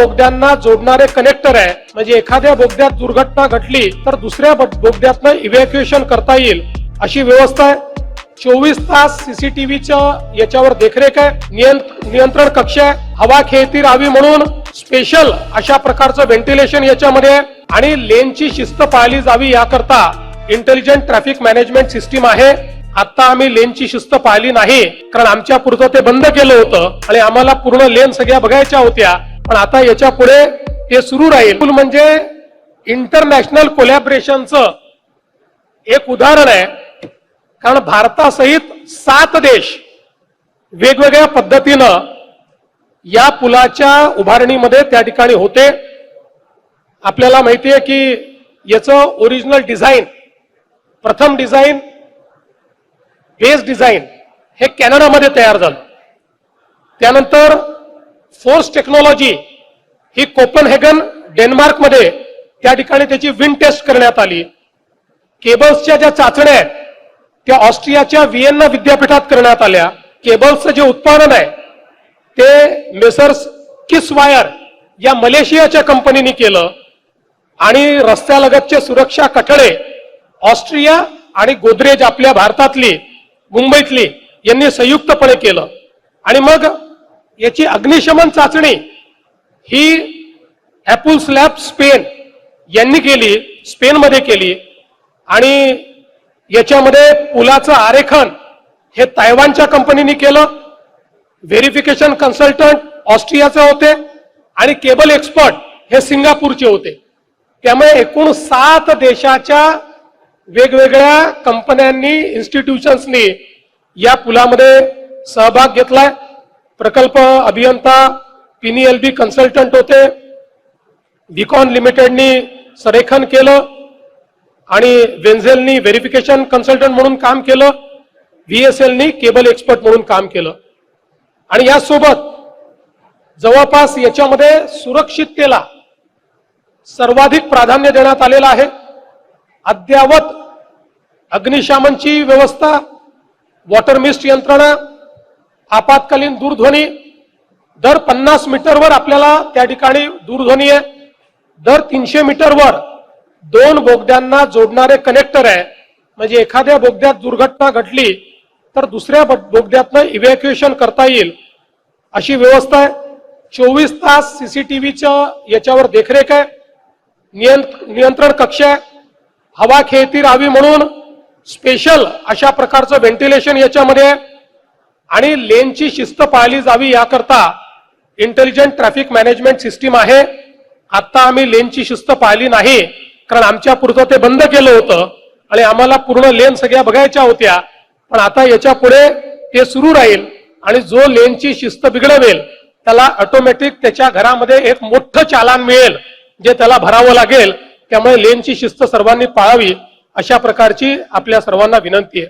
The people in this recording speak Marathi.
बोगद्यांना जोडणारे कनेक्टर आहे, म्हणजे एखाद्या बोगद्यात दुर्घटना घडली तर दुसऱ्या बोगद्यातनं इव्हॅक्युएशन करता येईल अशी व्यवस्था आहे। 24 तास सीसीटीव्हीच्या याच्यावर देखरेख आहे, नियंत्रण कक्ष आहे, हवा खेळती राहावी म्हणून स्पेशल अशा प्रकारचं व्हेंटिलेशन याच्यामध्ये आहे आणि लेनची शिस्त पाळली जावी याकरता इंटेलिजंट ट्रॅफिक मॅनेजमेंट सिस्टीम आहे। आता आम्ही लेनची शिस्त पाळली नाही, कारण आमच्या पुरतं ते बंद केलं होतं आणि आम्हाला पूर्ण लेन सगळ्या बघायच्या होत्या, पण आता याच्या पुढे ते सुरू राहील। म्हणजे इंटरनॅशनल कोलॅबरेशनचं एक उदाहरण आहे, कारण भारतासहित 7 देश वेगवेगळ्या पद्धतीनं या पुलाच्या उभारणीमध्ये त्या ठिकाणी होते। आपल्याला माहिती आहे की याचं ओरिजिनल डिझाईन, प्रथम डिझाईन, बेस डिझाईन हे कॅनडामध्ये तयार झालं। त्यानंतर फोर्स टेक्नॉलॉजी ही कोपनहेगन डेन्मार्कमध्ये त्या ठिकाणी त्याची विंड टेस्ट करण्यात आली। केबल्सच्या ज्या चाचण्या आहेत त्या ऑस्ट्रियाच्या व्हिएन्ना विद्यापीठात करण्यात आल्या। केबल्सचं जे उत्पादन आहे ते मेसर्स किसवायर या मलेशियाच्या कंपनीने केलं आणि रस्त्यालगतचे सुरक्षा कठडे ऑस्ट्रिया आणि गोदरेज आपल्या भारतातली मुंबईतली यांनी संयुक्तपणे केलं आणि मग याची अग्निशमन चाचणी ही ॲपुल्स लॅब स्पेन यांनी केली, स्पेनमध्ये केली आणि याच्यामध्ये पुलाचं आरेखन हे तायवानच्या कंपनीने केलं। व्हेरिफिकेशन कन्सल्टंट ऑस्ट्रियाचे होते आणि केबल एक्सपर्ट हे सिंगापूरचे होते। त्यामुळे एकूण 7 देशाच्या वेगवेगळ्या कंपन्यांनी, इन्स्टिट्यूशन्सनी या पुलामध्ये सहभाग घेतलाय। प्रकल्प अभियंता PNLB कन्सल्टंट होते, विकॉन लिमिटेडनी संरेखन केलं आणि वेन्झेलनी व्हेरिफिकेशन कन्सल्टंट म्हणून काम केलं, VSLनी केबल एक्सपर्ट म्हणून काम केलं आणि यासोबत जवळपास याच्यामध्ये सुरक्षिततेला सर्वाधिक प्राधान्य देण्यात आलेलं आहे। अद्ययावत अग्निशमनची व्यवस्था, वॉटर मिस्ट यंत्रणा, आपत्कालीन दूरध्वनी, दर 50 मीटरवर आपल्याला त्या ठिकाणी दूरध्वनी आहे, दर 300 मीटरवर 2 बोगद्यांना जोडणारे कनेक्टर आहे, म्हणजे एखाद्या बोगद्यात दुर्घटना घडली तर दुसऱ्या बोगद्यातनं इव्हॅक्युएशन करता येईल अशी व्यवस्था आहे। 24 तास सीसीटीव्हीच्या याच्यावर देखरेख आहे, नियंत्रण कक्ष आहे, हवा खेळती राहावी म्हणून स्पेशल अशा प्रकारचं व्हेंटिलेशन याच्यामध्ये आहे आणि लेनची शिस्त पाळली जावी याकरता इंटेलिजंट ट्रॅफिक मॅनेजमेंट सिस्टीम आहे। आता आम्ही लेनची शिस्त पाळली नाही, कारण आमच्या पुरतं ते बंद केलं होतं आणि आम्हाला पूर्ण लेन सगळ्या बघायच्या होत्या, पण आता याच्या पुढे ते सुरू राहील आणि जो लेनची शिस्त बिघडवेल त्याला ऑटोमॅटिक त्याच्या घरामध्ये एक मोठं चालान मिळेल जे त्याला भरावं लागेल। त्यामुळे लेनची शिस्त सर्वांनी पाळावी अशा प्रकारची आपल्या सर्वांना विनंती आहे।